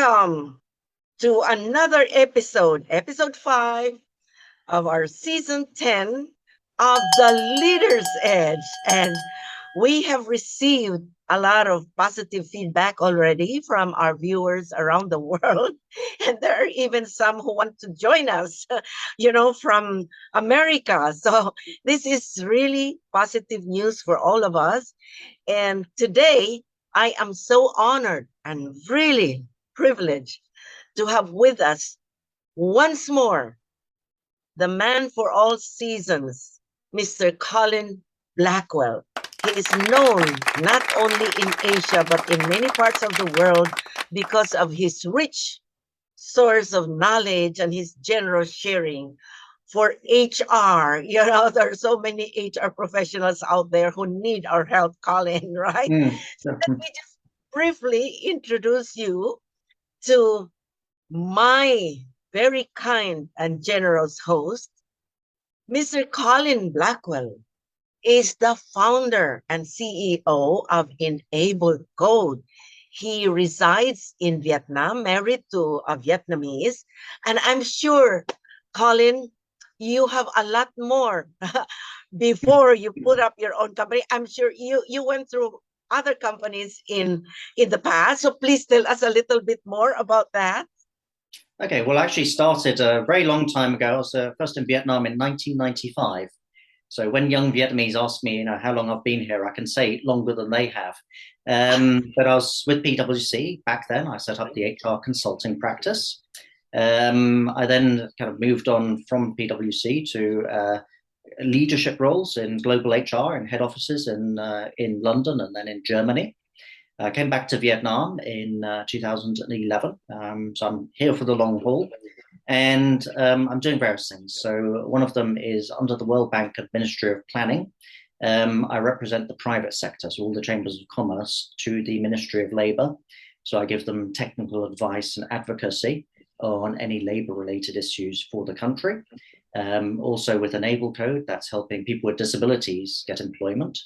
Welcome to another episode, episode 5 of our season 10 of The Leader's Edge. And we have received a lot of positive feedback already from our viewers around the world. And there are even some who want to join us, from America. So this is really positive news for all of us. And today, I am so honored and really privileged to have with us once more the man for all seasons, Mr. Colin Blackwell. He is known not only in Asia but in many parts of the world because of his rich source of knowledge and his generous sharing for HR. There are so many HR professionals out there who need our help, Colin, right? So let me just briefly introduce you to my very kind and generous host. Mr. Colin Blackwell is the founder and CEO of Enable Code. He resides in Vietnam, married to a Vietnamese. And I'm sure, Colin, you have a lot more before you put up your own company. I'm sure you went through other companies in the past. So please tell us a little bit more about that. Okay, well, I actually started a very long time ago. I was first in Vietnam in 1995. So when young Vietnamese ask me, how long I've been here, I can say longer than they have. But I was with PwC back then. I set up the HR consulting practice. I then kind of moved on from PwC to leadership roles in global HR and head offices in London and then in Germany. I came back to Vietnam in 2011. So I'm here for the long haul. And I'm doing various things. So one of them is under the World Bank and Ministry of Planning. I represent the private sector, so all the chambers of commerce, to the Ministry of Labour. So I give them technical advice and advocacy on any labour-related issues for the country. Also with Enable Code, that's helping people with disabilities get employment.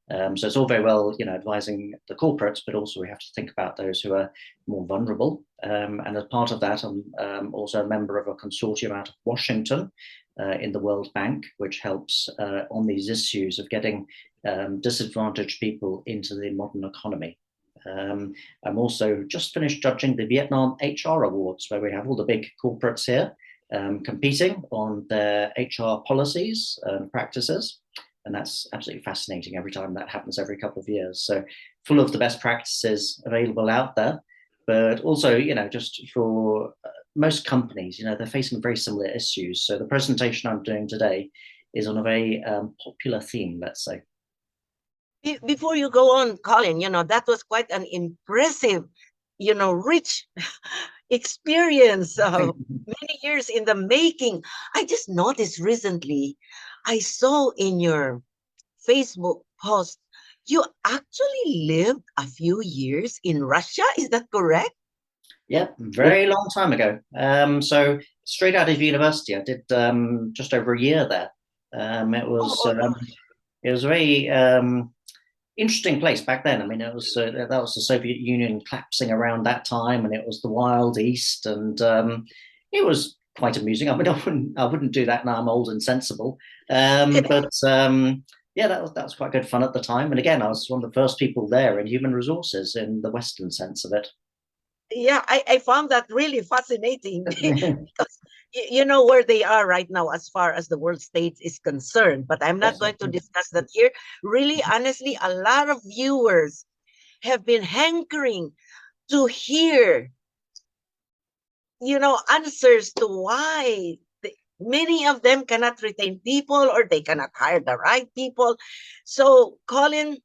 So it's all very well, advising the corporates, but also we have to think about those who are more vulnerable. And as part of that, I'm also a member of a consortium out of Washington in the World Bank, which helps on these issues of getting disadvantaged people into the modern economy. I'm also just finished judging the Vietnam HR Awards, where we have all the big corporates here competing on their HR policies and practices. And that's absolutely fascinating every time that happens every couple of years. So full of the best practices available out there, but also, just for most companies, they're facing very similar issues. So the presentation I'm doing today is on a very popular theme, let's say. Before you go on, Colin, that was quite an impressive, rich experience of many years in the making. I just noticed recently, I saw in your Facebook post, you actually lived a few years in Russia. Is that correct? Yeah, very long time ago. So straight out of university, I did just over a year there. It was it was a very interesting place back then. I mean, it was that was the Soviet Union collapsing around that time, and it was the Wild East, and it was quite amusing. I mean, I wouldn't do that now. I'm old and sensible, but yeah, that was quite good fun at the time. And again, I was one of the first people there in human resources in the Western sense of it. Yeah, I found that really fascinating because you know where they are right now as far as the world state is concerned. But I'm not going to discuss that here. Really, honestly, a lot of viewers have been hankering to hear, answers to why many of them cannot retain people or they cannot hire the right people. So, Colin,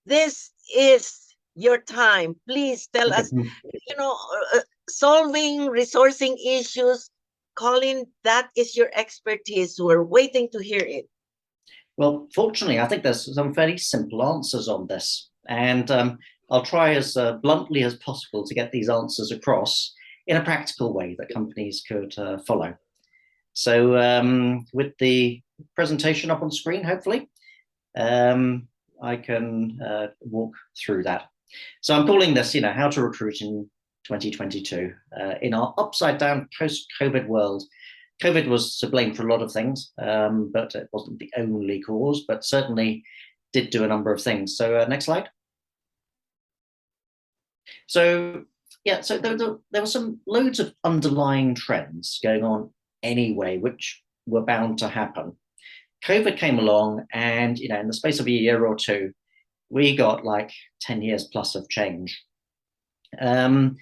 this is your time. Please tell us, solving resourcing issues. Colin, that is your expertise. We're waiting to hear it. Well, fortunately, I think there's some very simple answers on this. And I'll try as bluntly as possible to get these answers across in a practical way that companies could follow. So with the presentation up on screen, hopefully, I can walk through that. So I'm calling this, how to recruit in 2022. In our upside down post-COVID world, COVID was to blame for a lot of things, but it wasn't the only cause, but certainly did do a number of things. So next slide. So yeah, so there were some loads of underlying trends going on anyway, which were bound to happen. COVID came along, and in the space of a year or two, we got like 10 years plus of change. And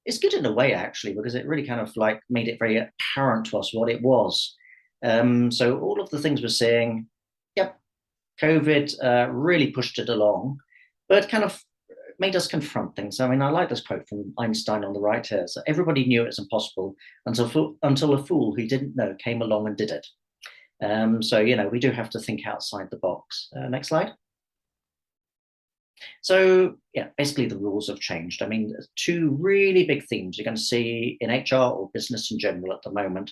it's good in a way, actually, because it really kind of like made it very apparent to us what it was. So all of the things we're seeing, yep, COVID really pushed it along, but kind of made us confront things. I mean, I like this quote from Einstein on the right here. So everybody knew it was impossible until a fool who didn't know came along and did it. So, we do have to think outside the box. Next slide. So, yeah, basically the rules have changed. I mean, two really big themes you're going to see in HR or business in general at the moment.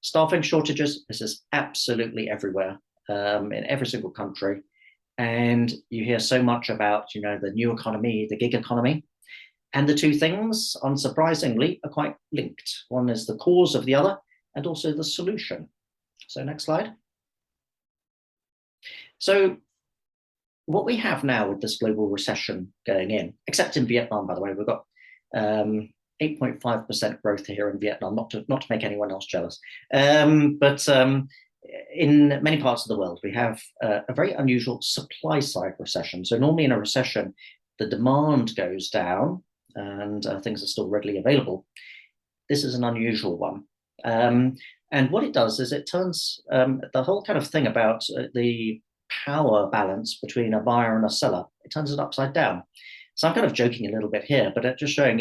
Staffing shortages, this is absolutely everywhere, in every single country. And you hear so much about, the new economy, the gig economy. And the two things, unsurprisingly, are quite linked. One is the cause of the other, and also the solution. So next slide. So what we have now with this global recession going in, except in Vietnam, by the way, we've got 8.5% growth here in Vietnam, not to make anyone else jealous. But in many parts of the world, we have a very unusual supply side recession. So normally in a recession, the demand goes down and things are still readily available. This is an unusual one. And what it does is it turns the whole kind of thing about the power balance between a buyer and a seller, it turns it upside down. So I'm kind of joking a little bit here, but just showing,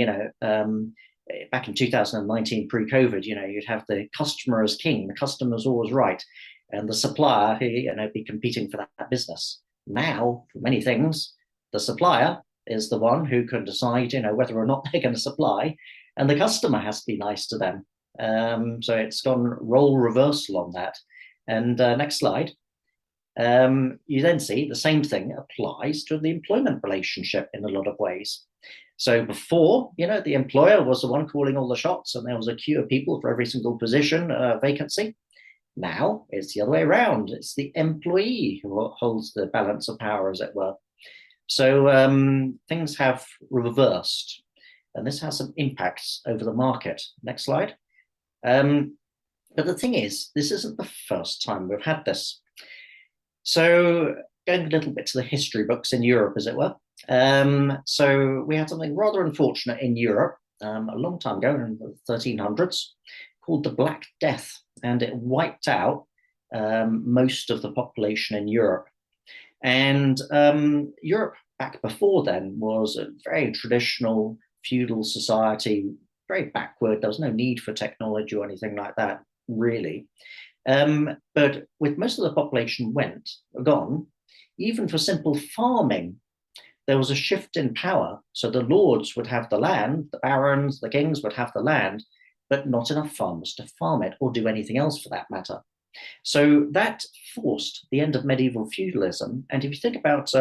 back in 2019, pre-COVID, you'd have the customer as king, the customer's always right, and the supplier who, be competing for that business. Now, for many things, the supplier is the one who can decide, whether or not they're going to supply, and the customer has to be nice to them. So it's gone role reversal on that. And next slide. You then see the same thing applies to the employment relationship in a lot of ways. So before, the employer was the one calling all the shots, and there was a queue of people for every single position vacancy. Now it's the other way around. It's the employee who holds the balance of power, as it were. So things have reversed, and this has some impacts over the market. Next slide. But the thing is, this isn't the first time we've had this. So going a little bit to the history books in Europe, as it were. So we had something rather unfortunate in Europe a long time ago, in the 1300s, called the Black Death, and it wiped out most of the population in Europe. And Europe back before then was a very traditional feudal society, very backward. There was no need for technology or anything like that, really. But with most of the population gone, even for simple farming, there was a shift in power. So the lords would have the land, the barons, the kings would have the land, but not enough farmers to farm it or do anything else for that matter. So that forced the end of medieval feudalism. And if you think about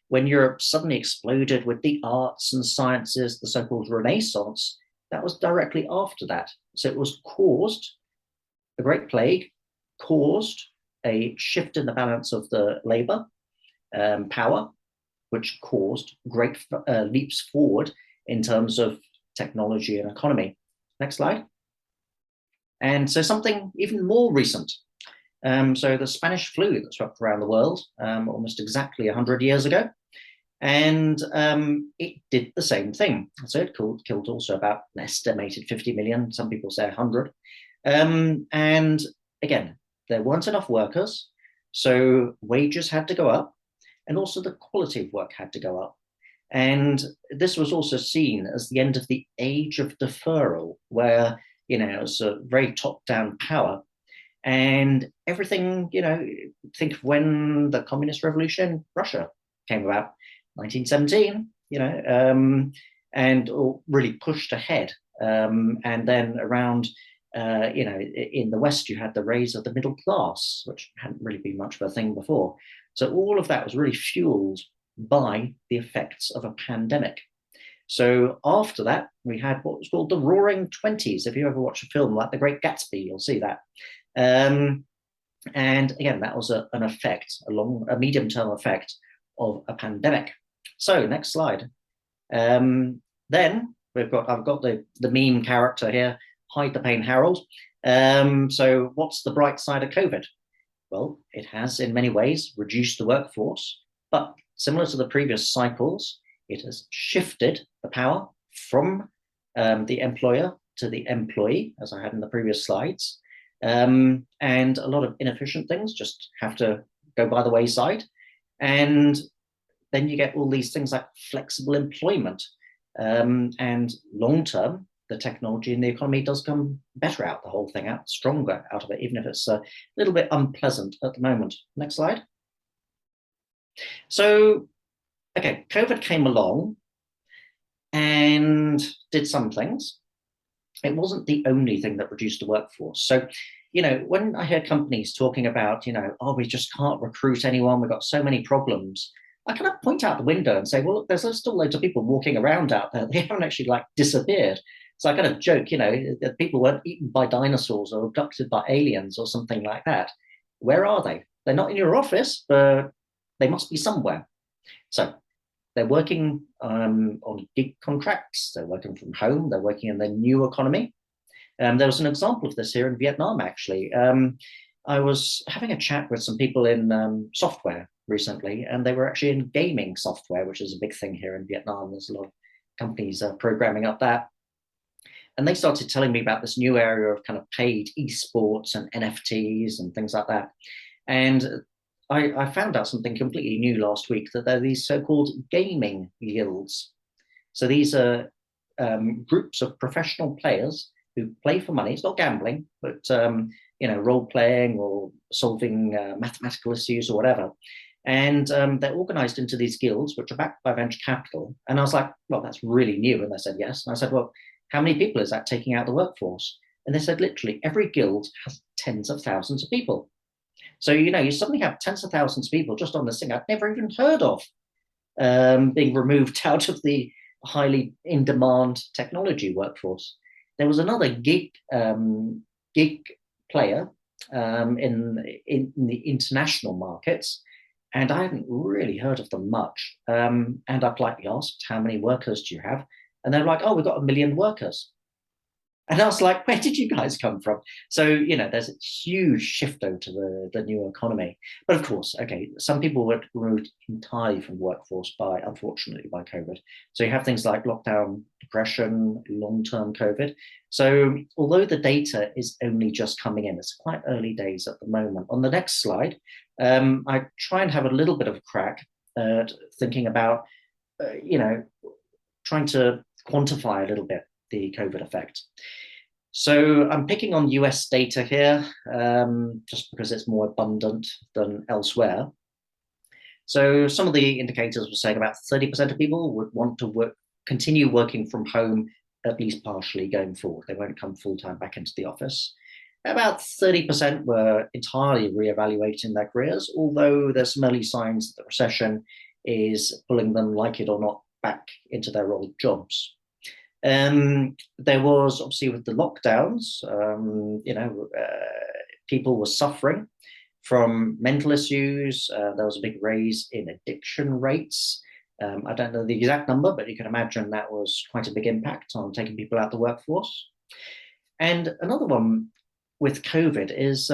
when Europe suddenly exploded with the arts and sciences, the so-called Renaissance, that was directly after that. So it was caused, the Great Plague caused a shift in the balance of the labor power, which caused great leaps forward in terms of technology and economy. Next slide. And so something even more recent. So the Spanish flu that swept around the world almost exactly 100 years ago. And it did the same thing. So it killed also about an estimated 50 million. Some people say 100. And again, there weren't enough workers. So wages had to go up. And also the quality of work had to go up. And this was also seen as the end of the age of deferral, where, it was a very top-down power. And everything, think of when the communist revolution in Russia came about, 1917, and really pushed ahead. And then around, in the West, you had the rise of the middle class, which hadn't really been much of a thing before. So all of that was really fueled by the effects of a pandemic. So after that, we had what was called the Roaring Twenties. If you ever watch a film like The Great Gatsby, you'll see that. And again, that was an effect, a medium-term effect of a pandemic. So next slide. Then I've got the meme character here, Hide the Pain Harold. So what's the bright side of COVID? Well, it has in many ways reduced the workforce, but similar to the previous cycles, it has shifted the power from the employer to the employee, as I had in the previous slides. And a lot of inefficient things just have to go by the wayside. And then you get all these things like flexible employment. And long term, the technology and the economy does come better out, the whole thing out, stronger out of it, even if it's a little bit unpleasant at the moment. Next slide. So, okay, COVID came along and did some things. It wasn't the only thing that reduced the workforce. So, when I hear companies talking about, oh, we just can't recruit anyone, we've got so many problems, I kind of point out the window and say, well, look, there's still loads of people walking around out there. They haven't actually disappeared. So I kind of joke, that people weren't eaten by dinosaurs or abducted by aliens or something like that. Where are they? They're not in your office, but they must be somewhere. So they're working on gig contracts. They're working from home. They're working in the new economy. There was an example of this here in Vietnam, actually. I was having a chat with some people in software recently, and they were actually in gaming software, which is a big thing here in Vietnam. There's a lot of companies programming up that. And they started telling me about this new area of kind of paid esports and NFTs and things like that. And I found out something completely new last week, that there are these so-called gaming guilds. So these are groups of professional players who play for money. It's not gambling, but role playing or solving mathematical issues or whatever. And they're organized into these guilds, which are backed by venture capital. And I was like, well, that's really new. And they said, yes. And I said, well, how many people is that taking out the workforce? And they said, literally, every guild has tens of thousands of people. So, you suddenly have tens of thousands of people just on this thing I'd never even heard of being removed out of the highly in-demand technology workforce. There was another gig player in the international markets, and I hadn't really heard of them much. And I politely asked, how many workers do you have? And they're like, oh, we've got 1 million workers. And I was like, where did you guys come from? So, there's a huge shift over to the new economy. But of course, okay, some people were removed entirely from the workforce unfortunately, by COVID. So you have things like lockdown, depression, long-term COVID. So although the data is only just coming in, it's quite early days at the moment. On the next slide, I try and have a little bit of a crack at thinking about, trying to quantify a little bit the COVID effect. So I'm picking on US data here, just because it's more abundant than elsewhere. So some of the indicators were saying about 30% of people would want to continue working from home, at least partially going forward. They won't come full-time back into the office. About 30% were entirely reevaluating their careers, although there's some early signs that the recession is pulling them, like it or not, back into their old jobs. There was obviously with the lockdowns, people were suffering from mental issues. There was a big raise in addiction rates. I don't know the exact number, but you can imagine that was quite a big impact on taking people out of the workforce. And another one with COVID is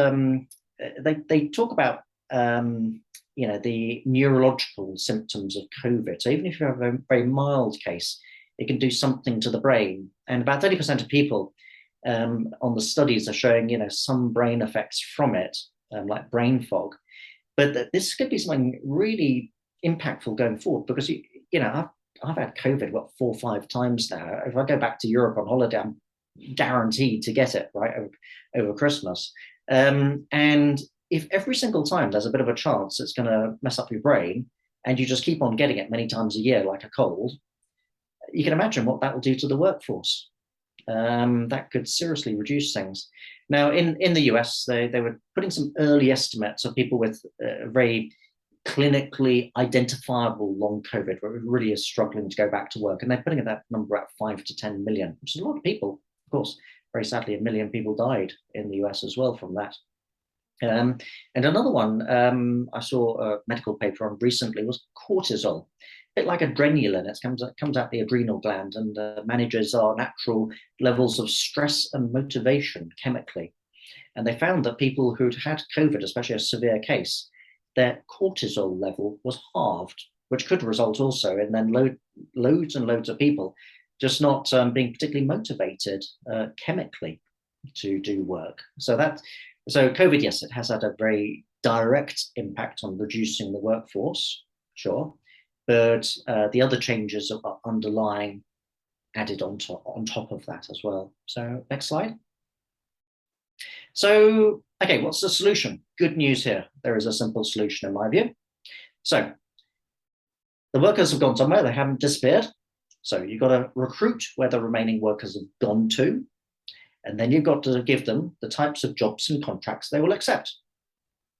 they talk about the neurological symptoms of COVID. So even if you have a very mild case, it can do something to the brain. And about 30% of people on the studies are showing, some brain effects from it, like brain fog. But this could be something really impactful going forward, because, I've had COVID, 4 or 5 times now. If I go back to Europe on holiday, I'm guaranteed to get it, right, over Christmas. And if every single time there's a bit of a chance it's going to mess up your brain, and you just keep on getting it many times a year, like a cold, you can imagine what that will do to the workforce. That could seriously reduce things. Now, in the US, they were putting some early estimates of people with very clinically identifiable long COVID, where it really is struggling to go back to work. And they're putting that number at 5 to 10 million, which is a lot of people. Of course, very sadly, 1 million people died in the US as well from that. And another one I saw a medical paper on recently was cortisol, a bit like adrenaline. It comes out the adrenal gland and manages our natural levels of stress and motivation chemically. And they found that people who'd had COVID, especially a severe case, their cortisol level was halved, which could result also in then loads and loads of people just not being particularly motivated chemically to do work. So COVID, yes, it has had a very direct impact on reducing the workforce, sure, but the other changes are underlying added on top of that as well. So next slide. So, okay, what's the solution? Good news here. There is a simple solution in my view. So the workers have gone somewhere, they haven't disappeared. So you've got to recruit where the remaining workers have gone to. And then you've got to give them the types of jobs and contracts they will accept.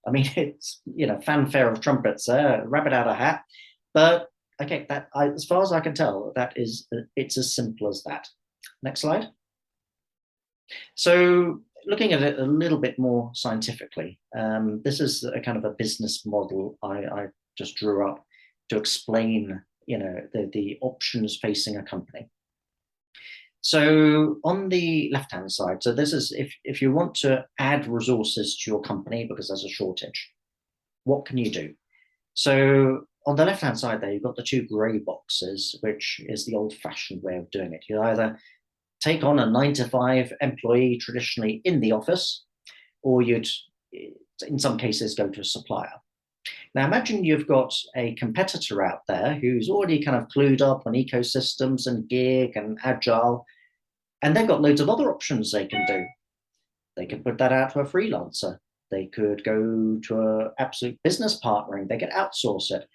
I mean, it's, fanfare of trumpets there, rabbit out of a hat. But okay, as far as I can tell, it's as simple as that. Next slide. So looking at it a little bit more scientifically, this is a kind of a business model I just drew up to explain, the options facing a company. So on the left-hand side, so this is if you want to add resources to your company because there's a shortage, what can you do? So on the left-hand side there, you've got the two gray boxes, which is the old-fashioned way of doing it. You either take on a 9-to-5 employee traditionally in the office, or you'd, in some cases, go to a supplier. Now, imagine you've got a competitor out there who's already kind of clued up on ecosystems and gig and agile, and they've got loads of other options they can do. They could put that out to a freelancer. They could go to an absolute business partnering. They could outsource it.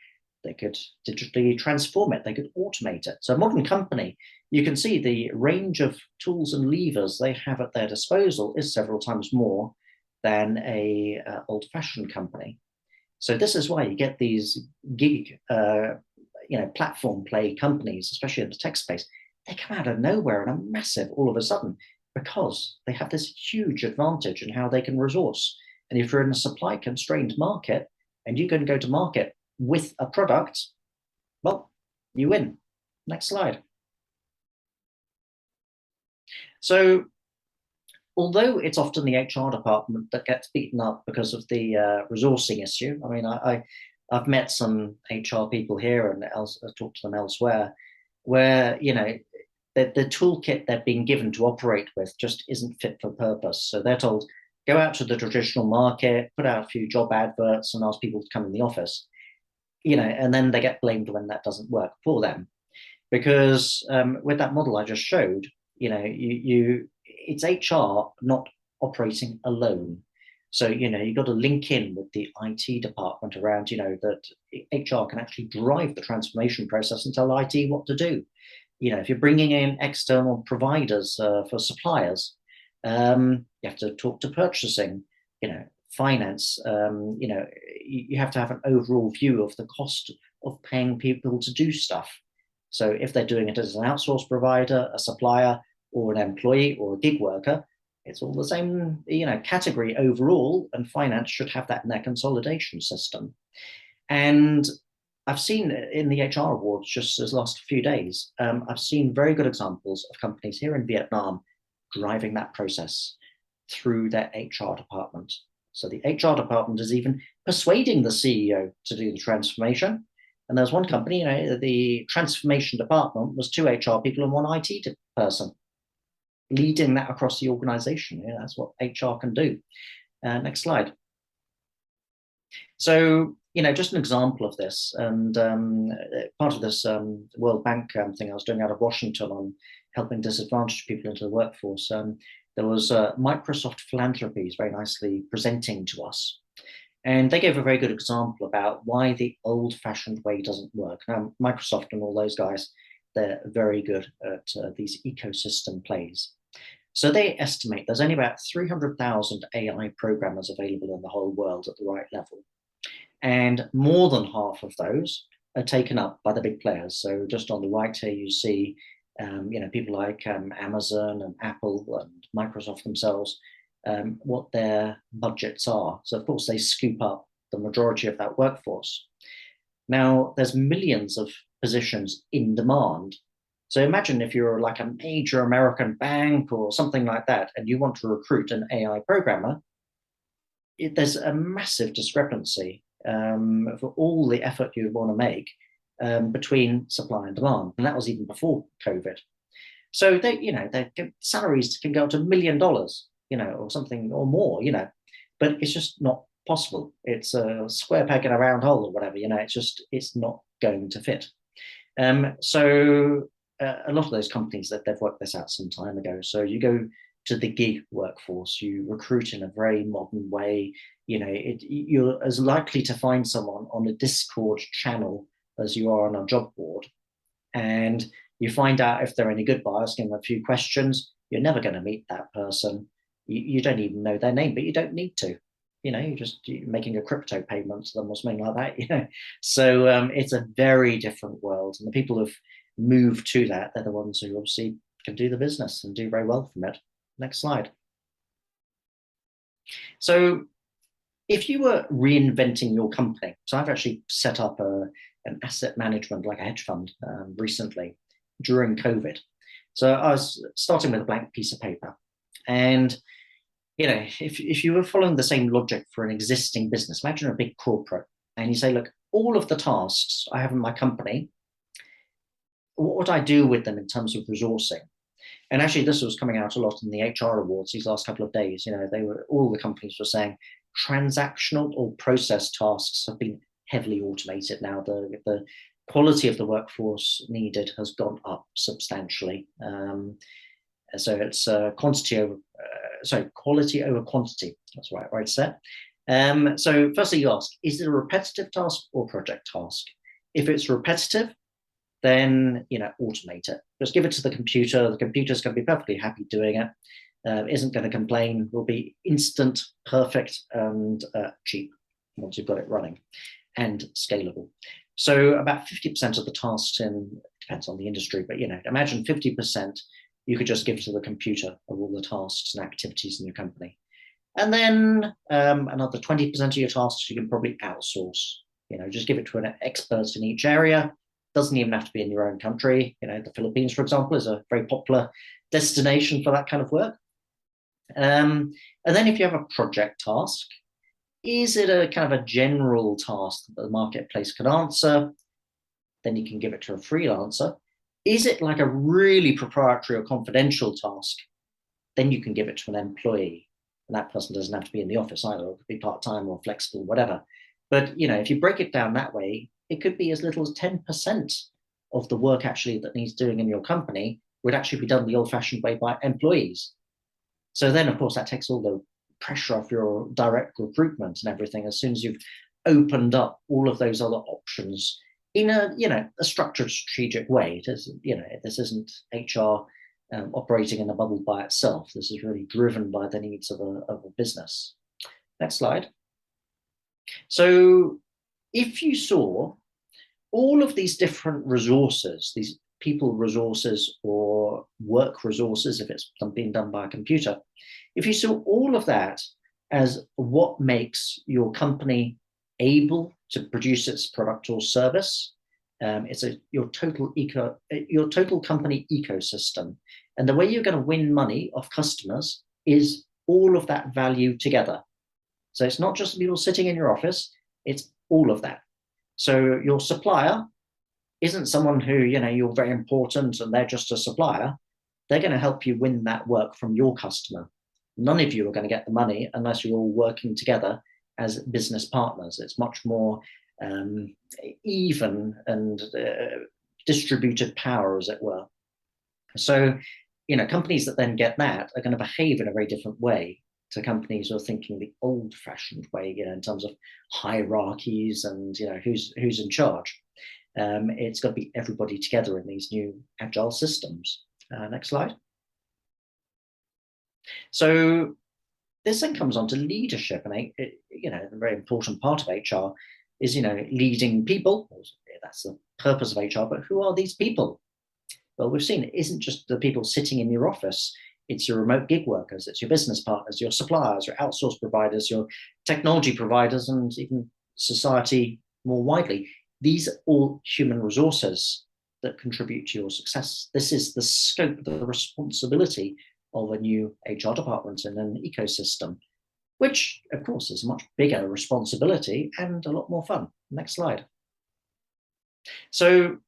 They could digitally transform it. They could automate it. So a modern company, you can see the range of tools and levers they have at their disposal is several times more than a old-fashioned company. So this is why you get these gig, platform play companies, especially in the tech space. They come out of nowhere and are massive all of a sudden because they have this huge advantage in how they can resource. And if you're in a supply constrained market and you can go to market with a product, well, you win. Next slide. So although it's often the HR department that gets beaten up because of the resourcing issue, I mean, I've met some HR people here and talked to them elsewhere, where the toolkit they're being given to operate with just isn't fit for purpose. So they're told, go out to the traditional market, put out a few job adverts, and ask people to come in the office. And then they get blamed when that doesn't work for them, because with that model I just showed, it's HR not operating alone. So, you've got to link in with the IT department around, that HR can actually drive the transformation process and tell IT what to do. If you're bringing in external providers for suppliers, you have to talk to purchasing, finance, you have to have an overall view of the cost of paying people to do stuff. So if they're doing it as an outsource provider, a supplier, or an employee or a gig worker, it's all the same, category overall, and finance should have that in their consolidation system. And I've seen in the HR awards just this last few days, I've seen very good examples of companies here in Vietnam driving that process through their HR department. So the HR department is even persuading the CEO to do the transformation. And there's one company, the transformation department was 2 HR people and 1 IT person, leading that across the organization. That's what HR can do. Next slide. So, just an example of this, and part of this World Bank thing I was doing out of Washington on helping disadvantaged people into the workforce, there was Microsoft Philanthropies very nicely presenting to us. And they gave a very good example about why the old-fashioned way doesn't work. Now, Microsoft and all those guys, they're very good at these ecosystem plays. So they estimate there's only about 300,000 AI programmers available in the whole world at the right level. And more than half of those are taken up by the big players. So just on the right here, you see people like Amazon and Apple and Microsoft themselves, what their budgets are. So of course they scoop up the majority of that workforce. Now there's millions of positions in demand. So imagine if you're like a major American bank or something like that, and you want to recruit an AI programmer, there's a massive discrepancy for all the effort you want to make between supply and demand. And that was even before COVID. So their salaries can go up to $1 million, or something or more, but it's just not possible. It's a square peg in a round hole or whatever, it's not going to fit. So a lot of those companies they've worked this out some time ago. So you go to the gig workforce, you recruit in a very modern way. You're as likely to find someone on a Discord channel as you are on a job board, and you find out if they're any good by asking them a few questions. You're never going to meet that person. You don't even know their name, but you don't need to. You're just making a crypto payment to them or something like that. So it's a very different world, and the people who've moved to that, they're the ones who obviously can do the business and do very well from it. Next slide. So if you were reinventing your company, so I've actually set up an asset management, like a hedge fund, recently during COVID. So I was starting with a blank piece of paper. And, if you were following the same logic for an existing business, imagine a big corporate, and you say, look, all of the tasks I have in my company, what would I do with them in terms of resourcing? And actually, this was coming out a lot in the HR awards these last couple of days. All the companies were saying transactional or process tasks have been heavily automated now. The quality of the workforce needed has gone up substantially. So it's quality over quantity. That's right, right set. So firstly, you ask, is it a repetitive task or project task? If it's repetitive, then automate it. Just give it to the computer. The computer's going to be perfectly happy doing it. Isn't going to complain. Will be instant, perfect, and cheap once you've got it running, and scalable. So about 50% of the tasks depends on the industry, but imagine 50% you could just give to the computer of all the tasks and activities in your company. And then another 20% of your tasks you can probably outsource. Just give it to an expert in each area. Doesn't even have to be in your own country. The Philippines, for example, is a very popular destination for that kind of work. And then if you have a project task, is it a kind of a general task that the marketplace can answer? Then you can give it to a freelancer. Is it like a really proprietary or confidential task? Then you can give it to an employee. And that person doesn't have to be in the office either. It could be part-time or flexible, whatever. But if you break it down that way, it could be as little as 10% of the work actually that needs doing in your company would actually be done the old-fashioned way by employees. So then, of course, that takes all the pressure off your direct recruitment and everything as soon as you've opened up all of those other options in a structured, strategic way. This isn't HR operating in a bubble by itself. This is really driven by the needs of a business. Next slide. So if you saw all of these different resources, these people resources or work resources, if it's being done by a computer, if you saw all of that as what makes your company able to produce its product or service, it's your total company ecosystem. And the way you're going to win money off customers is all of that value together. So it's not just people sitting in your office, it's all of that. So your supplier isn't someone who, you're very important and they're just a supplier. They're going to help you win that work from your customer. None of you are going to get the money unless you're all working together as business partners. It's much more even and distributed power, as it were. So, companies that then get that are going to behave in a very different way to companies who are thinking the old-fashioned way, in terms of hierarchies and who's in charge. It's got to be everybody together in these new agile systems. Next slide. So this then comes on to leadership, and a very important part of HR is, leading people. That's the purpose of HR, but who are these people? Well, we've seen it isn't just the people sitting in your office. It's your remote gig workers, it's your business partners, your suppliers, your outsource providers, your technology providers, and even society more widely. These are all human resources that contribute to your success. This is the scope, the responsibility of a new HR department in an ecosystem, which, of course, is a much bigger responsibility and a lot more fun. Next slide. So,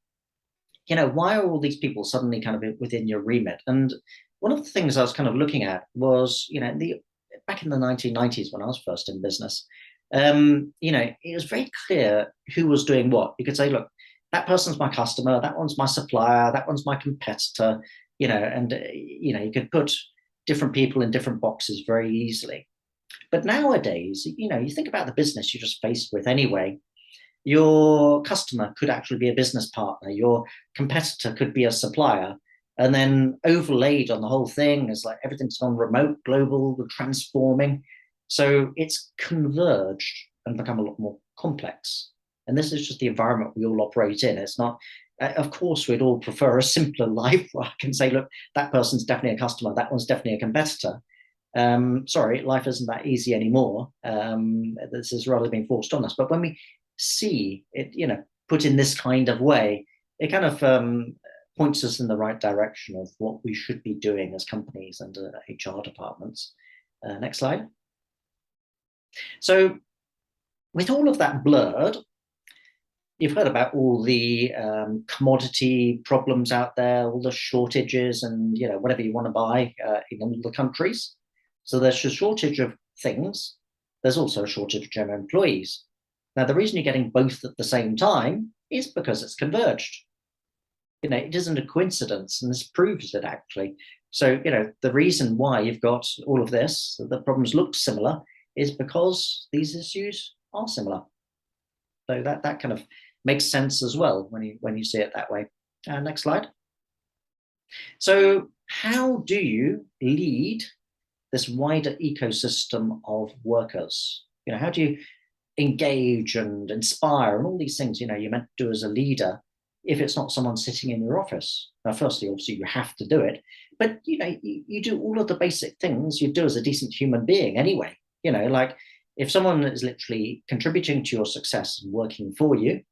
why are all these people suddenly kind of within your remit? And one of the things I was kind of looking at was, back in the 1990s when I was first in business, it was very clear who was doing what. You could say, look, that person's my customer, that one's my supplier, that one's my competitor, and, you could put different people in different boxes very easily. But nowadays, you think about the business you're just faced with anyway. Your customer could actually be a business partner. Your competitor could be a supplier. And then overlaid on the whole thing is like everything's gone remote, global, transforming. So it's converged and become a lot more complex. And this is just the environment we all operate in. It's not, of course, we'd all prefer a simpler life where I can say, look, that person's definitely a customer, that one's definitely a competitor. Sorry, life isn't that easy anymore. This is rather being forced on us. But when we see it, put in this kind of way, it kind of points us in the right direction of what we should be doing as companies and HR departments. Next slide. So with all of that blurred, you've heard about all the commodity problems out there, all the shortages and, whatever you want to buy in all the countries. So there's a shortage of things. There's also a shortage of employees. Now, the reason you're getting both at the same time is because it's converged. It isn't a coincidence, and this proves it actually. So, the reason why you've got all of this, the problems look similar, is because these issues are similar. So that kind of makes sense as well when you see it that way. Next slide. So how do you lead this wider ecosystem of workers? How do you engage and inspire and all these things, you're meant to do as a leader if it's not someone sitting in your office? Now, firstly, obviously, you have to do it, but, you do all of the basic things you do as a decent human being anyway. Like if someone is literally contributing to your success and working for you,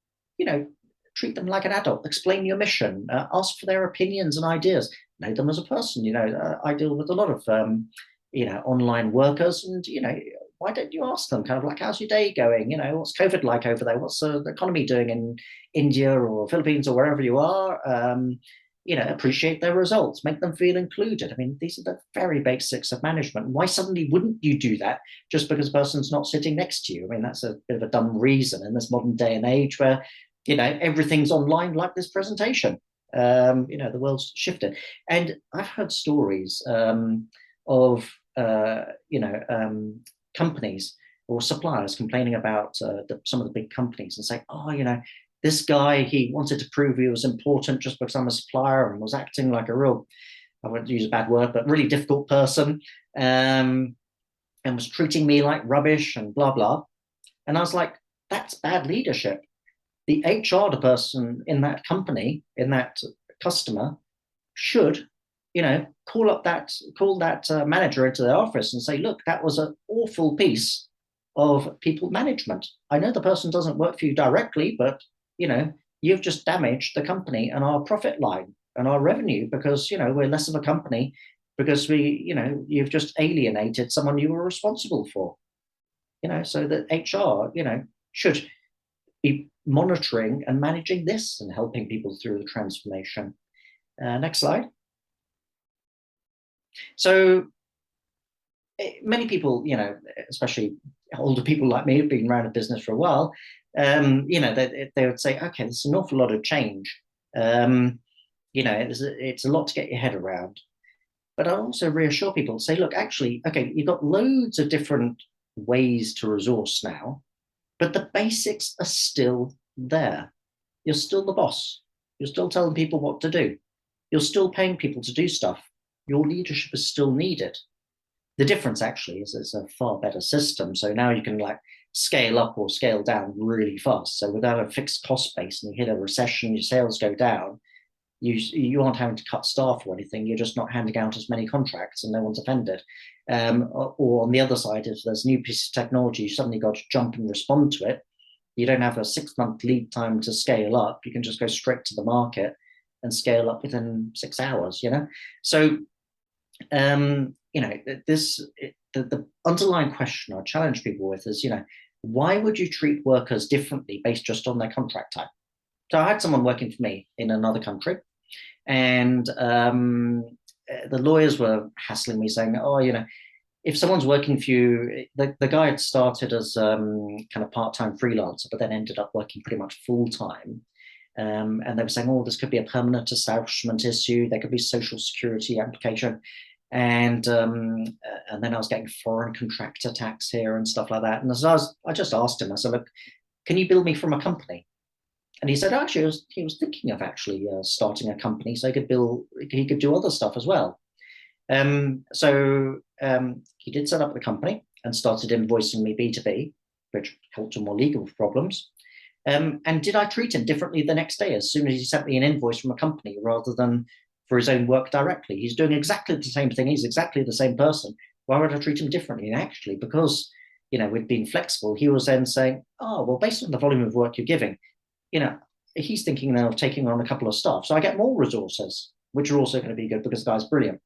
treat them like an adult, explain your mission, ask for their opinions and ideas, know them as a person. I deal with a lot of, online workers, and, why don't you ask them kind of like, how's your day going? What's COVID like over there? What's the economy doing in India or Philippines or wherever you are? Appreciate their results, make them feel included. I mean, these are the very basics of management. Why suddenly wouldn't you do that just because a person's not sitting next to you? I mean, that's a bit of a dumb reason in this modern day and age where, everything's online like this presentation. The world's shifted. And I've heard stories of, companies or suppliers complaining about some of the big companies and saying, oh, this guy, he wanted to prove he was important just because I'm a supplier and was acting like a real, I won't use a bad word, but really difficult person, and was treating me like rubbish and blah, blah. And I was like, that's bad leadership. The HR person in that company, in that customer, should, call that manager into their office and say, look, that was an awful piece of people management. I know the person doesn't work for you directly, but you've just damaged the company and our profit line and our revenue because, we're less of a company because you've just alienated someone you were responsible for. So that HR, should be monitoring and managing this and helping people through the transformation. Next slide. So many people, especially older people like me who've been around a business for a while, they would say, okay, there's an awful lot of change. It's a lot to get your head around. But I also reassure people, say, look, actually, okay, you've got loads of different ways to resource now, but the basics are still there. You're still the boss. You're still telling people what to do. You're still paying people to do stuff. Your leadership is still needed. The difference actually is it's a far better system. So now you can scale up or scale down really fast. So without a fixed cost base and you hit a recession, your sales go down, you aren't having to cut staff or anything. You're just not handing out as many contracts and no one's offended. Or on the other side, if there's a new piece of technology, you suddenly got to jump and respond to it. You don't have a 6-month lead time to scale up. You can just go straight to the market and scale up within 6 hours, So, the underlying question I challenge people with is, why would you treat workers differently based just on their contract type? So I had someone working for me in another country, and the lawyers were hassling me saying, oh, if someone's working for you, the guy had started as kind of part-time freelancer, but then ended up working pretty much full-time. And they were saying, oh, this could be a permanent establishment issue. There could be social security application. And then I was getting foreign contractor tax here and stuff like that. And I just asked him, I said, look, can you bill me from a company? And he said, actually, he was thinking of actually starting a company so he could do other stuff as well. So he did set up the company and started invoicing me B2B, which helped him more legal problems. And did I treat him differently the next day as soon as he sent me an invoice from a company rather than for his own work directly? He's doing exactly the same thing. He's exactly the same person. Why would I treat him differently? And actually, because we'd been flexible, he was then saying, oh, well, based on the volume of work you're giving, he's thinking now of taking on a couple of staff. So I get more resources, which are also going to be good because the guy's brilliant.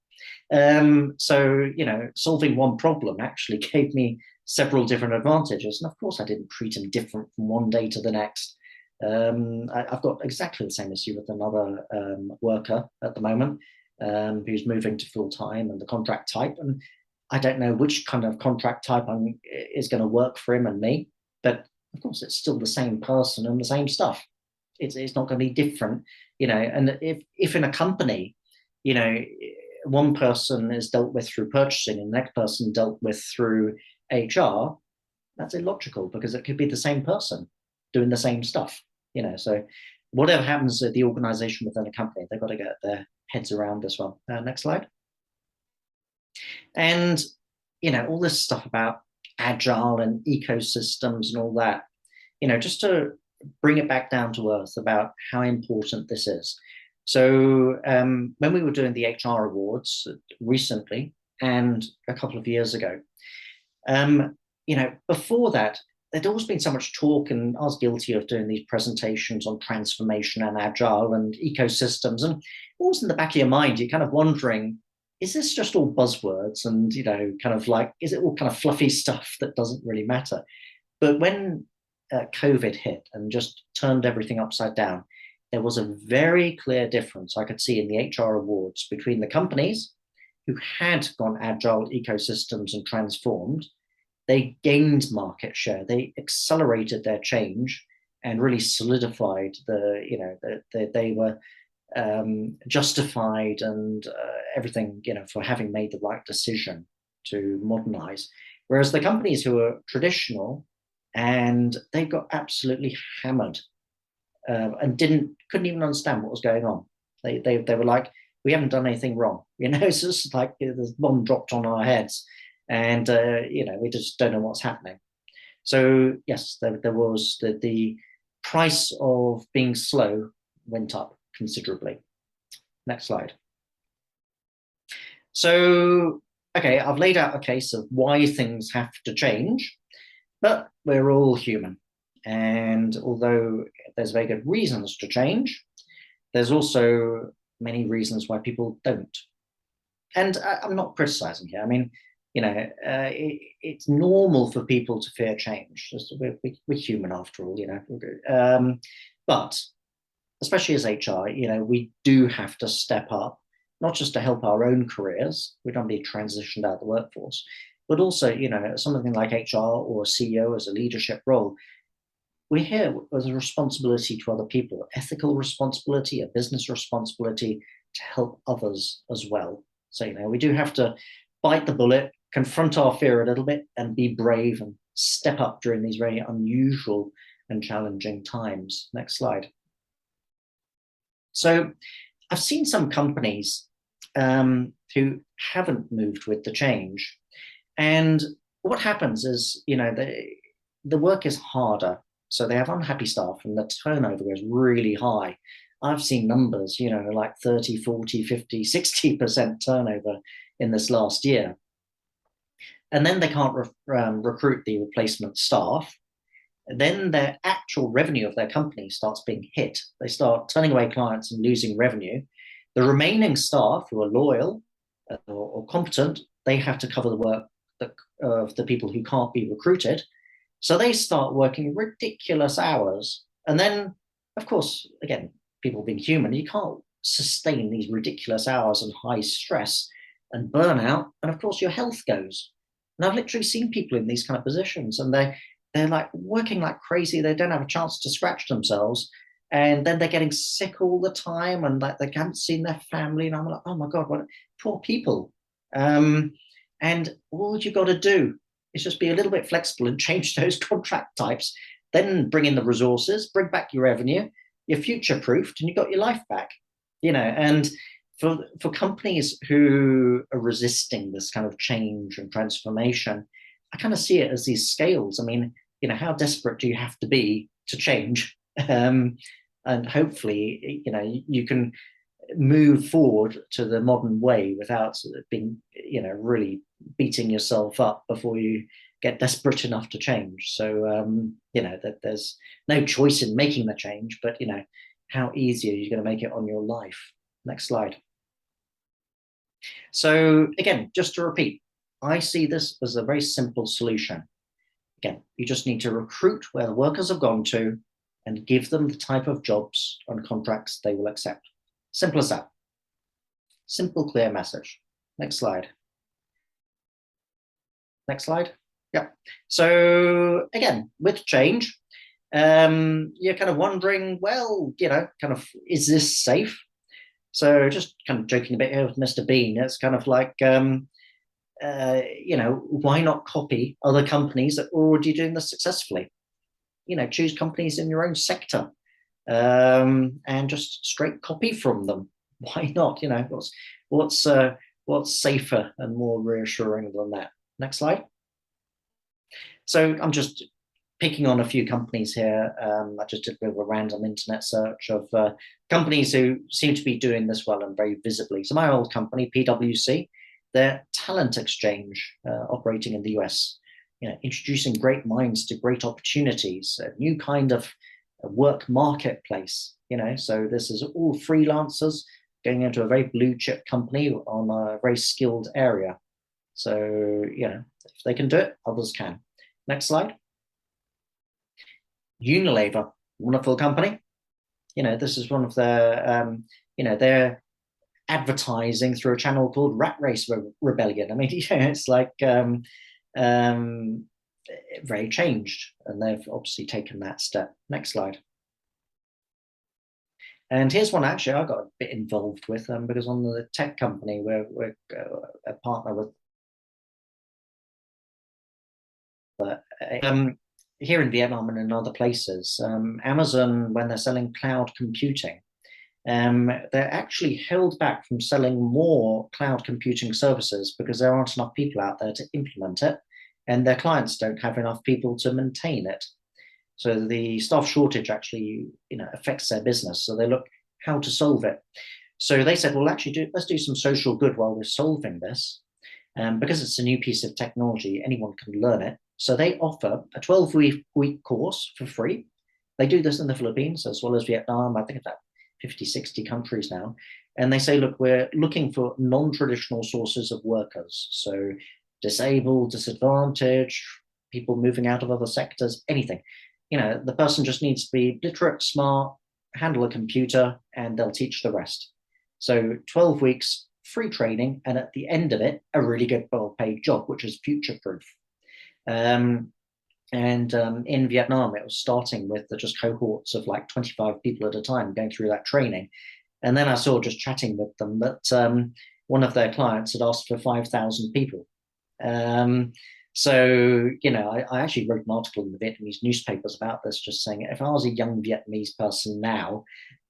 So, solving one problem actually gave me several different advantages. And of course, I didn't treat him different from one day to the next. I've got exactly the same issue with another worker at the moment who's moving to full-time and the contract type. And I don't know which kind of contract type is going to work for him and me. But of course, it's still the same person and the same stuff. It's not going to be different, and if in a company, one person is dealt with through purchasing and the next person dealt with through HR, that's illogical because it could be the same person doing the same stuff, So whatever happens at the organization within a company, they've got to get their heads around as well. Next slide. And, all this stuff about agile and ecosystems and all that, just to bring it back down to earth about how important this is. So when we were doing the HR awards recently and a couple of years ago, before that, there'd always been so much talk, and I was guilty of doing these presentations on transformation and agile and ecosystems. And always in the back of your mind, you're kind of wondering, is this just all buzzwords? And, kind of like, is it all kind of fluffy stuff that doesn't really matter? But when COVID hit and just turned everything upside down, there was a very clear difference I could see in the HR awards between the companies who had gone agile ecosystems and transformed. They gained market share. They accelerated their change and really solidified that they were justified and everything, for having made the right decision to modernize. Whereas the companies who are traditional, and they got absolutely hammered and couldn't even understand what was going on. They were like, we haven't done anything wrong. It's just like the bomb dropped on our heads, and we just don't know what's happening. So yes, there was the price of being slow went up considerably. Next slide. So, okay, I've laid out a case of why things have to change, but we're all human. And although there's very good reasons to change, there's also many reasons why people don't. And I'm not criticizing here. I mean, it's normal for people to fear change. We're human after all, but especially as HR, we do have to step up, not just to help our own careers. We don't be transitioned out of the workforce, but also, something like HR or CEO as a leadership role. We're here with a responsibility to other people, ethical responsibility, a business responsibility to help others as well. So, we do have to bite the bullet, confront our fear a little bit, and be brave and step up during these very unusual and challenging times. Next slide. So I've seen some companies who haven't moved with the change. And what happens is, the work is harder. So they have unhappy staff and the turnover is really high. I've seen numbers, like 30, 40, 50, 60% turnover in this last year. And then they can't recruit the replacement staff. Then their actual revenue of their company starts being hit. They start turning away clients and losing revenue. The remaining staff who are loyal or competent, they have to cover the work of the people who can't be recruited. So they start working ridiculous hours. And then, of course, again, people being human, you can't sustain these ridiculous hours and high stress and burnout. And of course, your health goes. And I've literally seen people in these kind of positions, and they're like working like crazy. They don't have a chance to scratch themselves. And then they're getting sick all the time, and like they haven't seen their family. And I'm like, oh my God, what poor people. And all you got to do is just be a little bit flexible and change those contract types, then bring in the resources, bring back your revenue, you're future proofed, and you got your life back. And for companies who are resisting this kind of change and transformation, I kind of see it as these scales. I mean, how desperate do you have to be to change? And hopefully, you can move forward to the modern way without being, really beating yourself up before you get desperate enough to change. So, that there's no choice in making the change, but, how easy are you going to make it on your life? Next slide. So again, just to repeat, I see this as a very simple solution. Again, you just need to recruit where the workers have gone to and give them the type of jobs and contracts they will accept. Simple as that. Simple, clear message. Next slide. Next slide. Yeah. So again, with change, you're kind of wondering, well, is this safe? So just kind of joking a bit here with Mr. Bean, it's kind of like, why not copy other companies that are already doing this successfully? Choose companies in your own sector and just straight copy from them. Why not? What's safer and more reassuring than that? Next slide. So I'm just picking on a few companies here. I just did a bit of a random internet search of companies who seem to be doing this well and very visibly. So my old company, PwC, their talent exchange operating in the US, introducing great minds to great opportunities, a new kind of work marketplace. So this is all freelancers going into a very blue chip company on a very skilled area. So, if they can do it, others can. Next slide. Unilever, wonderful company. This is one of their, they're advertising through a channel called Rat Race Rebellion. I mean, it's like very changed, and they've obviously taken that step. Next slide. And here's one actually I got a bit involved with because on the tech company, we're a partner with here in Vietnam and in other places, Amazon, when they're selling cloud computing, they're actually held back from selling more cloud computing services because there aren't enough people out there to implement it, and their clients don't have enough people to maintain it. So the staff shortage actually, affects their business. So they look how to solve it. So they said, well, actually, let's do some social good while we're solving this. Because it's a new piece of technology, anyone can learn it. So they offer a 12-week course for free. They do this in the Philippines as well as Vietnam. I think about 50, 60 countries now. And they say, look, we're looking for non-traditional sources of workers. So disabled, disadvantaged, people moving out of other sectors, anything. The person just needs to be literate, smart, handle a computer, and they'll teach the rest. So 12 weeks, free training, and at the end of it, a really good well-paid job, which is future-proof. In Vietnam, it was starting with just cohorts of like 25 people at a time going through that training. And then I saw, just chatting with them, that one of their clients had asked for 5,000 people. So, I actually wrote an article in the Vietnamese newspapers about this, just saying if I was a young Vietnamese person now,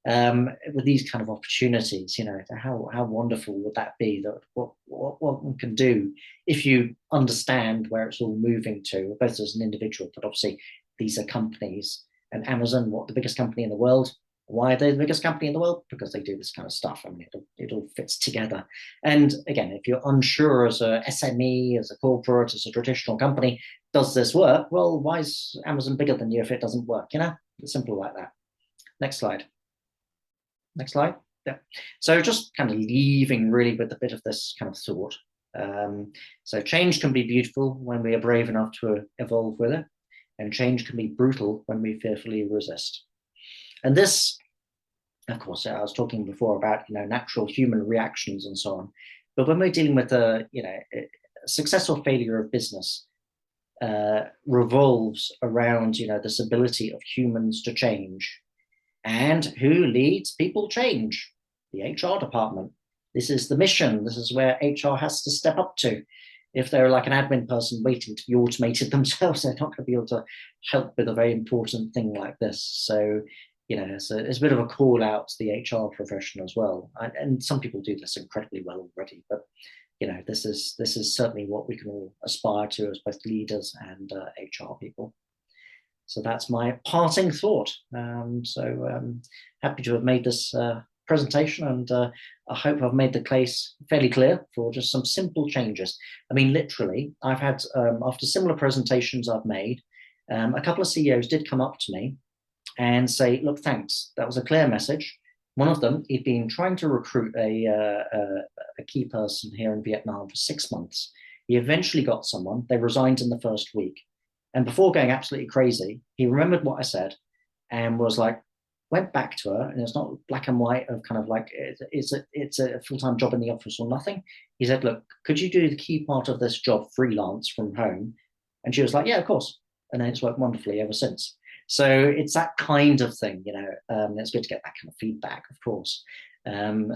with these kind of opportunities, how wonderful would that be? That what one can do if you understand where it's all moving to, both as an individual, but obviously these are companies. And Amazon, what, the biggest company in the world? Why are they the biggest company in the world? Because they do this kind of stuff. I mean, it all fits together. And again, if you're unsure as a SME, as a corporate, as a traditional company, does this work? Well, why is Amazon bigger than you if it doesn't work? It's simple like that. Next slide. Next slide. Yeah. So just kind of leaving really with a bit of this kind of thought. So change can be beautiful when we are brave enough to evolve with it, and change can be brutal when we fearfully resist. And this, of course, I was talking before about natural human reactions and so on. But when we're dealing with a success or failure of business, revolves around this ability of humans to change. And who leads people change? The HR department. This is the mission. This is where HR has to step up to. If they're like an admin person waiting to be automated themselves, they're not going to be able to help with a very important thing like this. So, it's a bit of a call out to the HR profession as well. And some people do this incredibly well already, but this is certainly what we can all aspire to as both leaders and HR people. So that's my parting thought. Happy to have made this presentation, and I hope I've made the case fairly clear for just some simple changes. I mean, literally, I've had, after similar presentations I've made, a couple of CEOs did come up to me and say, look, thanks, that was a clear message. One of them, he'd been trying to recruit a key person here in Vietnam for 6 months. He eventually got someone. They resigned in the first week. And before going absolutely crazy, he remembered what I said and was like, went back to her, and it's not black and white of kind of like, it's a full-time job in the office or nothing. He said, look, could you do the key part of this job freelance from home? And she was like, yeah, of course. And then it's worked wonderfully ever since. So it's that kind of thing, it's good to get that kind of feedback, of course.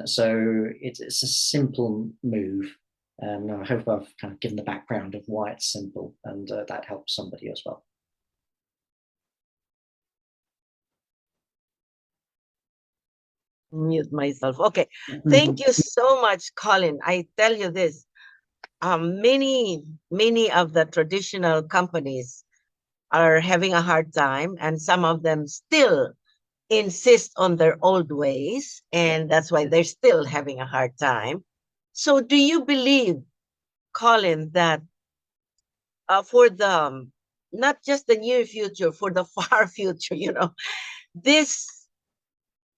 So it's a simple move. I hope I've kind of given the background of why it's simple, and that helps somebody as well. Mute myself. Okay. Thank you so much, Colin. I tell you this, many of the traditional companies are having a hard time, and some of them still insist on their old ways, and that's why they're still having a hard time. So do you believe, Colin, that for the not just the near future, for the far future, this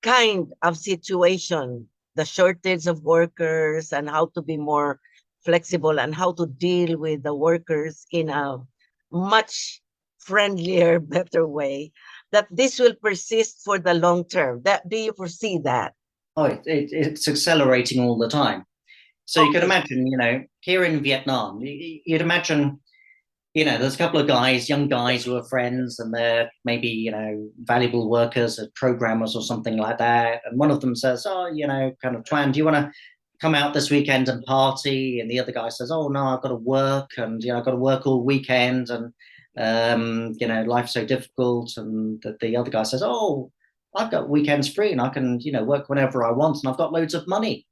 kind of situation, the shortage of workers and how to be more flexible and how to deal with the workers in a much friendlier, better way, that this will persist for the long term? Do you foresee that? Oh, it's accelerating all the time. So you can imagine, here in Vietnam, you'd imagine, there's a couple of guys, young guys who are friends, and they're maybe, valuable workers, programmers or something like that. And one of them says, oh, kind of, Twan, do you want to come out this weekend and party? And the other guy says, oh, no, I've got to work, and, I've got to work all weekend, and, life's so difficult. And the other guy says, oh, I've got weekends free, and I can, work whenever I want, and I've got loads of money.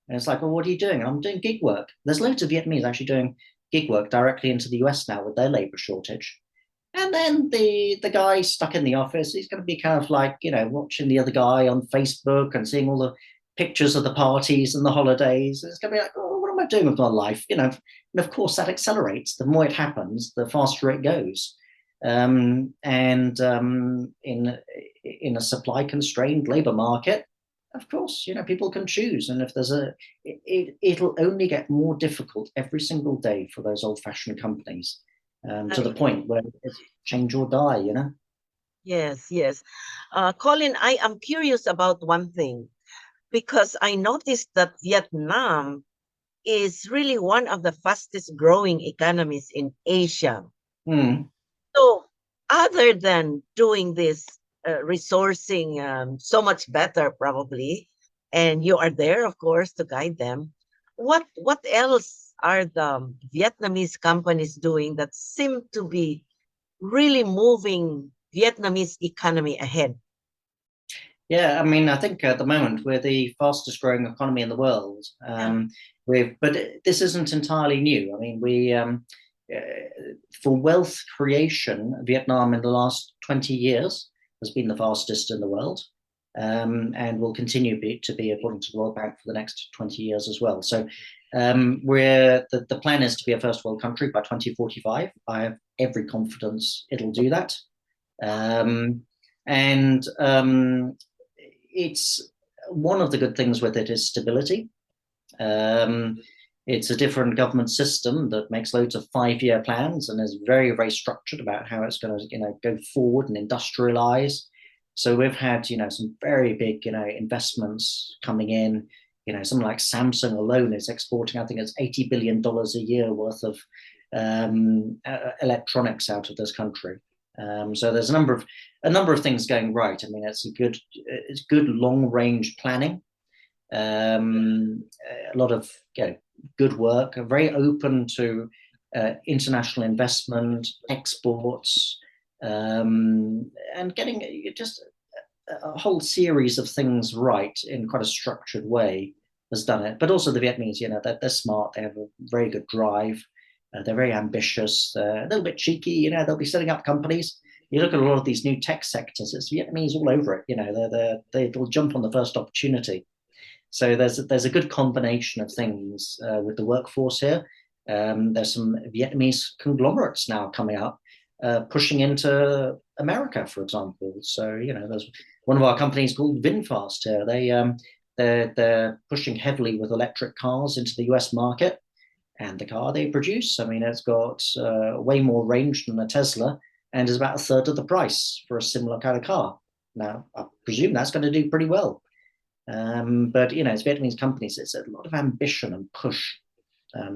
And it's like, well, what are you doing? And I'm doing gig work. There's loads of Vietnamese actually doing gig work directly into the US now with their labor shortage. And then the guy stuck in the office, he's going to be kind of like, watching the other guy on Facebook and seeing all the pictures of the parties and the holidays. It's going to be like, oh, what am I doing with my life? And of course that accelerates. The more it happens, the faster it goes. In a supply constrained labor market, of course, people can choose. And if there's it'll only get more difficult every single day for those old-fashioned companies, to the point where it's change or die, Yes. Colin, I am curious about one thing, because I noticed that Vietnam is really one of the fastest growing economies in Asia. So other than doing this resourcing so much better probably, and you are there, of course, to guide them, what else are the Vietnamese companies doing that seem to be really moving Vietnamese economy ahead? Yeah, I mean, I think at the moment we're the fastest growing economy in the world. Yeah. But this isn't entirely new. I mean, uh, for wealth creation, Vietnam in the last 20 years has been the fastest in the world, and will continue to be, according to the World Bank, for the next 20 years as well. So the plan is to be a first world country by 2045. I have every confidence it'll do that. Um, and it's one of the good things with it is stability. Um, it's a different government system that makes loads of 5-year plans and is very, very structured about how it's going to, go forward and industrialize. So we've had, some very big, investments coming in. Something like Samsung alone is exporting, I think it's $80 billion a year worth of electronics out of this country. So there's a number of things going right. I mean, it's good long range planning. A lot of good work. Very open to international investment, exports, and getting just a whole series of things right in quite a structured way has done it. But also the Vietnamese, they're smart. They have a very good drive. They're very ambitious. A little bit cheeky. They'll be setting up companies. You look at a lot of these new tech sectors. It's Vietnamese all over it. They'll jump on the first opportunity. So there's a good combination of things with the workforce here. There's some Vietnamese conglomerates now coming up, pushing into America, for example. So there's one of our companies called VinFast here. They're pushing heavily with electric cars into the US market, and the car they produce, I mean, it's got way more range than a Tesla, and is about a third of the price for a similar kind of car. Now, I presume that's going to do pretty well. But it's Vietnamese companies. It's a lot of ambition and push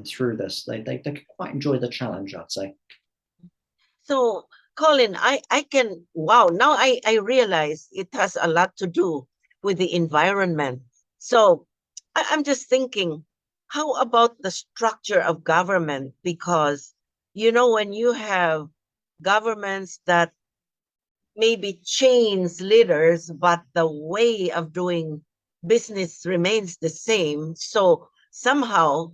through this. They quite enjoy the challenge, I'd say. So, Colin, I can, wow, now I realize it has a lot to do with the environment. So, I'm just thinking, how about the structure of government? Because, when you have governments that maybe change leaders, but the way of doing business remains the same. So somehow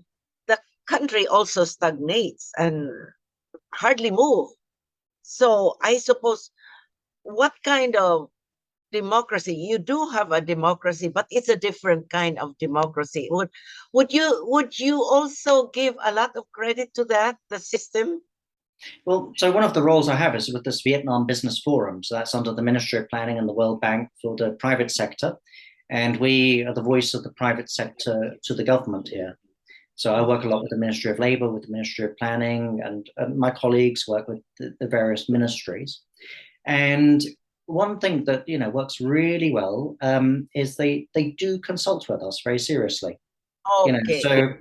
the country also stagnates and hardly move. So I suppose, what kind of democracy? You do have a democracy, but it's a different kind of democracy. Would you also give a lot of credit to that, the system? Well, so one of the roles I have is with this Vietnam Business Forum. So that's under the Ministry of Planning and the World Bank for the private sector. And we are the voice of the private sector to the government here. So I work a lot with the Ministry of Labour, with the Ministry of Planning, and my colleagues work with the various ministries. And one thing that works really well is they do consult with us very seriously. Okay. So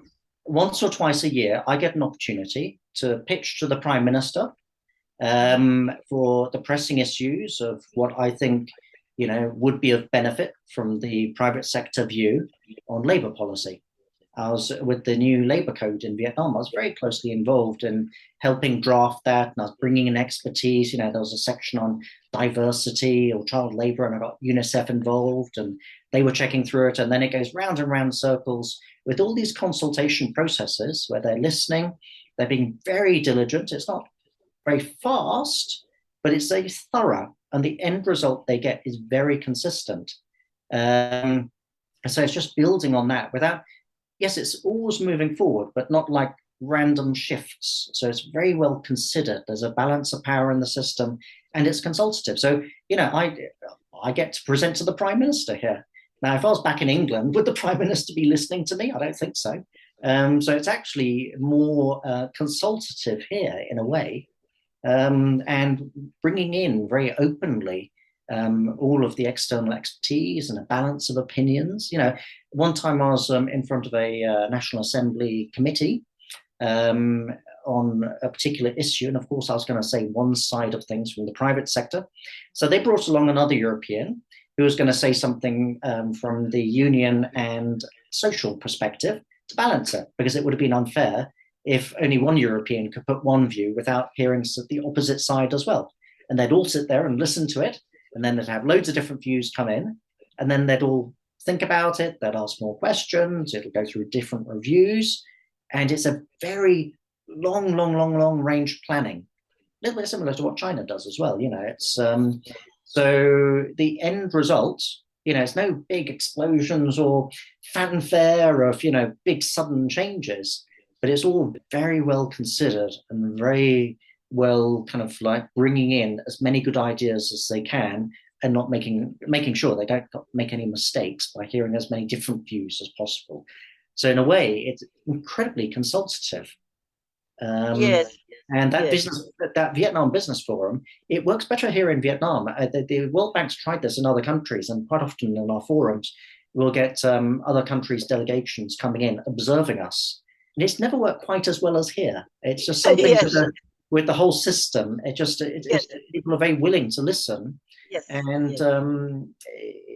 once or twice a year, I get an opportunity to pitch to the Prime Minister for the pressing issues of what I think would be of benefit from the private sector view on labour policy. I was with the new labour code in Vietnam. I was very closely involved in helping draft that, and I was bringing in expertise. There was a section on diversity or child labour, and I got UNICEF involved, and they were checking through it. And then it goes round and round circles with all these consultation processes where they're listening, they're being very diligent. It's not very fast, but it's very thorough, and the end result they get is very consistent. So it's just building on that without. Yes, it's always moving forward, but not like random shifts. So it's very well considered. There's a balance of power in the system, and it's consultative. So I get to present to the Prime Minister here. Now, if I was back in England, would the Prime Minister be listening to me? I don't think so. So it's actually more consultative here in a way, and bringing in very openly all of the external expertise and a balance of opinions. One time I was in front of a National Assembly committee on a particular issue, and of course I was going to say one side of things from the private sector. So they brought along another European who was going to say something from the union and social perspective to balance it, because it would have been unfair if only one European could put one view without hearing the opposite side as well. And they'd all sit there and listen to it, and then they'd have loads of different views come in, and then they'd all think about it, they'd ask more questions, it'll go through different reviews, and it's a very long range planning. A little bit similar to what China does as well. It's so the end result, it's no big explosions or fanfare of big sudden changes, but it's all very well considered and very well kind of like bringing in as many good ideas as they can, and not making sure they don't make any mistakes by hearing as many different views as possible. So in a way, it's incredibly consultative. Um, Yes, and yes. that Vietnam Business Forum, it works better here in Vietnam. The World Bank's tried this in other countries, and quite often in our forums, we'll get other countries' delegations coming in, observing us. And it's never worked quite as well as here. It's just something Yes, with the whole system. yes, People are very willing to listen, yes, and yes,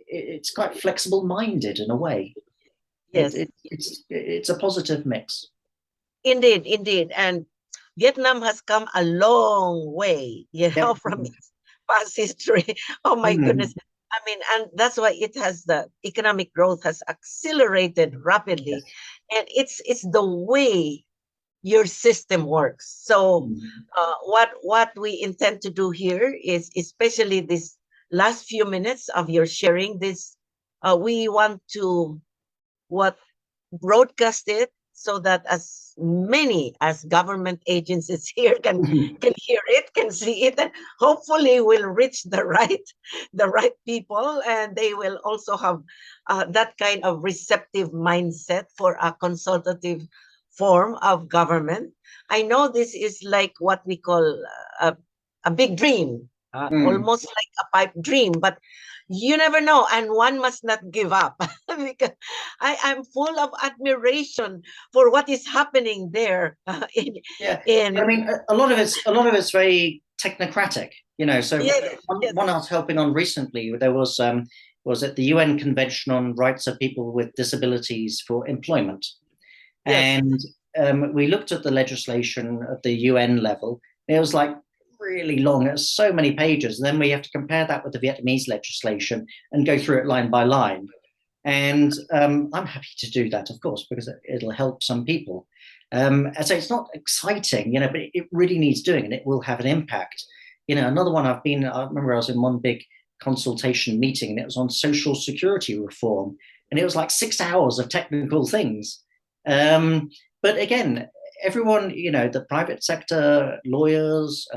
it's quite flexible-minded in a way. yes. It's a positive mix. Indeed, indeed. And Vietnam has come a long way, Yep. from its past history. Oh my Mm. goodness. I mean, and that's why it has the economic growth has accelerated rapidly. Yes. And it's the way your system works. So Mm. what we intend to do here is, especially this last few minutes of your sharing this, we want to what broadcast it so that as many as government agencies here can hear it, can see it, and hopefully will reach the right people, and they will also have that kind of receptive mindset for a consultative form of government. I know this is like what we call a big dream, Mm. almost like a pipe dream, but you never know, and one must not give up. Because I'm full of admiration for what is happening there, Yeah, in I mean, a lot of it's very technocratic, So yes, yes, one I was helping on recently, there was at the UN Convention on Rights of People with Disabilities for Employment, yes, and we looked at the legislation at the UN level. It was like really long. It was so many pages, and then we have to compare that with the Vietnamese legislation and go through it line by line. And I'm happy to do that, of course, because it'll help some people. So it's not exciting, but it really needs doing, and it will have an impact. Another one I remember I was in one big consultation meeting, and it was on social security reform, and it was like 6 hours of technical things. Um, but again, everyone, the private sector, lawyers,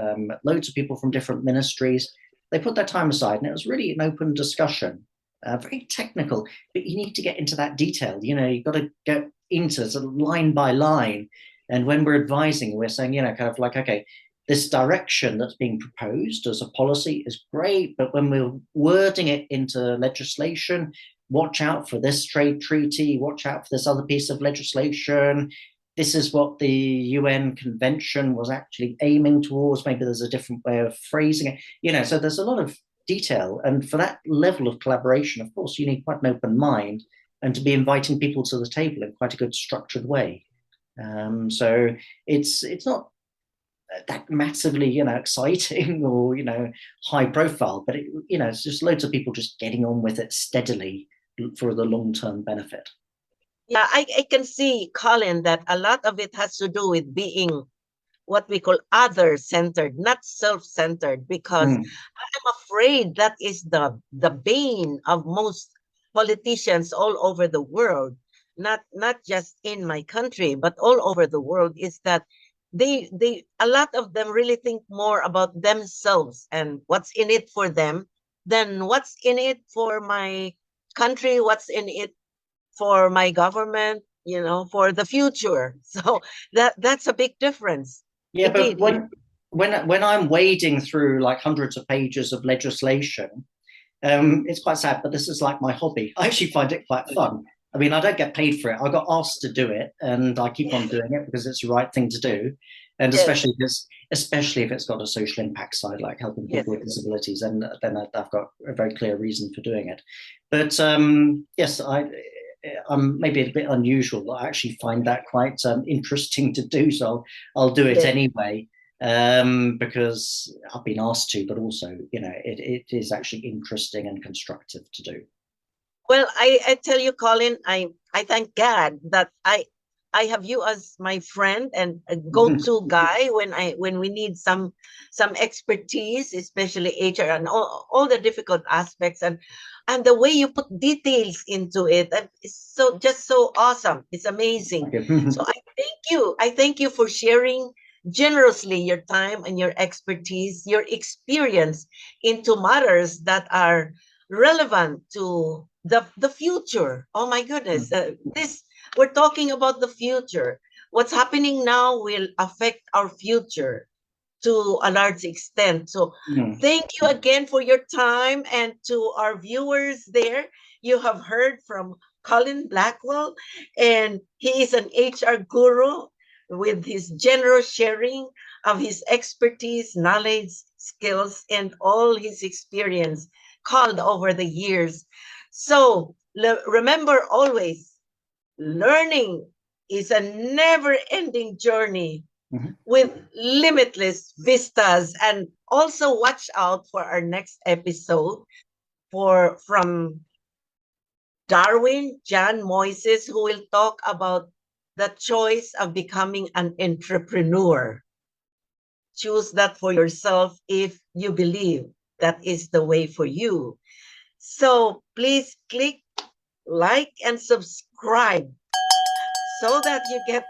loads of people from different ministries, they put their time aside, and it was really an open discussion, very technical, but you need to get into that detail. You've got to get into sort of line by line. And when we're advising, we're saying, kind of like, okay, this direction that's being proposed as a policy is great, but when we're wording it into legislation, watch out for this trade treaty, watch out for this other piece of legislation. This is what the UN convention was actually aiming towards. Maybe there's a different way of phrasing it. So there's a lot of detail. And for that level of collaboration, of course, you need quite an open mind and to be inviting people to the table in quite a good structured way. So it's not that massively, exciting or, high profile, but it's just loads of people just getting on with it steadily for the long-term benefit. yeah. I can see, Colin, that a lot of it has to do with being what we call other centered, not self centered, because Mm. I'm afraid that is the bane of most politicians all over the world, not just in my country, but all over the world, is that they a lot of them really think more about themselves and what's in it for them than what's in it for my country, what's in it for my government, for the future. So that's a big difference. Yeah, but Indeed. when I'm wading through like hundreds of pages of legislation, it's quite sad, but this is like my hobby. I actually find it quite fun. I mean, I don't get paid for it. I got asked to do it, and I keep on doing it because it's the right thing to do. And Yes, especially if it's got a social impact side, like helping yes, people with disabilities, and then I've got a very clear reason for doing it. But yes, I'm maybe a bit unusual, but I actually find that quite interesting to do. So I'll do it yes. anyway, because I've been asked to, but also, it is actually interesting and constructive to do. Well, I tell you, Colin, I thank God that I have you as my friend and a go-to guy when we need some expertise, especially HR and all the difficult aspects, and the way you put details into it, it's so just so awesome. It's amazing. So I thank you. I thank you for sharing generously your time and your expertise, your experience into matters that are relevant to the future. Oh my goodness, this we're talking about the future. What's happening now will affect our future to a large extent. So thank you again for your time, and to our viewers there, you have heard from Colin Blackwell, and he is an HR guru with his generous sharing of his expertise, knowledge, skills, and all his experience called over the years. So remember always, learning is a never ending journey with limitless vistas. And also watch out for our next episode for from Darwin John Moises, who will talk about the choice of becoming an entrepreneur. Choose that for yourself if you believe that is the way for you. So please click like and subscribe so that you get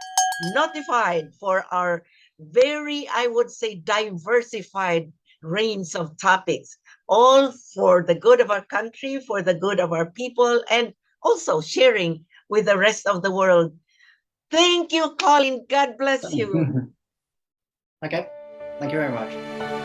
notified for our very, I would say, diversified range of topics, all for the good of our country, for the good of our people, and also sharing with the rest of the world. Thank you, Colin. God bless you. Okay, thank you very much.